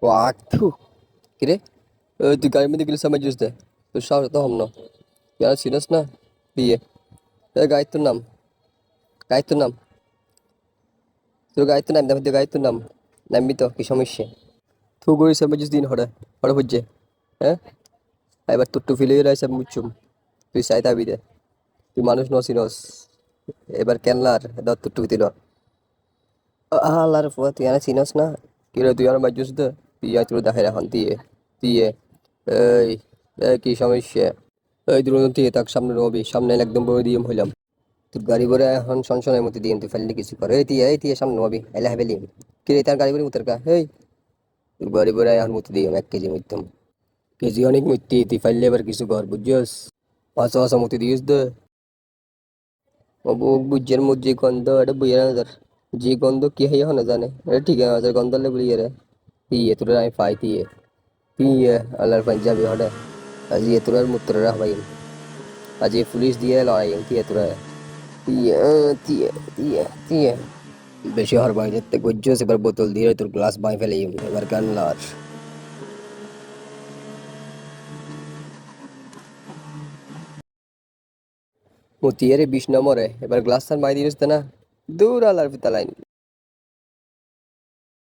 walk থু কিরে তুই গাড়ির মধ্যে গেলে সামাই জুস দে তোর সাহস তো হম না ইয়ার সিরিয়াস না দিয়ে গাড়ির তোর নাম গাড়ির তোর নাম তোর গাড়ির তোর নাম দেখো গাড়ির তোর নাম নামবি তো কি সমস্যা তু গড়ি সামাই জুস দিন হরে হরে বুঝছে হ্যাঁ এবার তোর টু ফিলে রাইসা মুচুম তুই চাই দাবি দে তুই মানুষ নসিনস এবার কেনলার দত্ত টু দিল আল্লাহর ফুয়া তুই আর চিনস না কিরে তুই আর মাইজুস দে তুই আর তোর দেখে এখন দিয়ে দিয়ে এই কি সমস্যা এই দুরন্ত দিয়ে তাক সামনে রবি সামনে একদম বড় দিয়ে হইলাম তোর গাড়ি ভরে এখন সংশয়ের মধ্যে দিয়ে তুই ফেললি কিছু করে এই তুই সামনে রবি এলা হেবেলি কিরে তার গাড়ি ভরে উতার কা হেই তোর গাড়ি ভরে এখন মধ্যে দিয়ে 1 কেজি মধ্যম কেজি অনেক মধ্যে তুই ফেললে এবার কিছু কর বুঝছস পাঁচশো পাঁচশো মধ্যে দিস দে ও বুঝের মধ্যে গন্ধ এটা বুঝে না যে গন্ধ কি হয় না জানে এটা ঠিক আছে গন্ধ হলে বুঝিয়ে রে তিয়ে তোর আমি পাই তিয়ে আল্লাহর পাঞ্জাবি হটে আজ ইয়ে তোর মূত্ররা ভাই আজ এই পুলিশ দিয়ে লড়াই তিয়ে তোরা তিয়ে তিয়ে তিয়ে তিয়ে বেশি হওয়ার বাইরে গজ্জস এবার বোতল দিয়ে তোর গ্লাস বাই ফেলে এবার গান লার মতিয়ারে 20 নম্বরে এবার গ্লাস তার মাই দিয়েছ না দূর আলার পিতা লাইন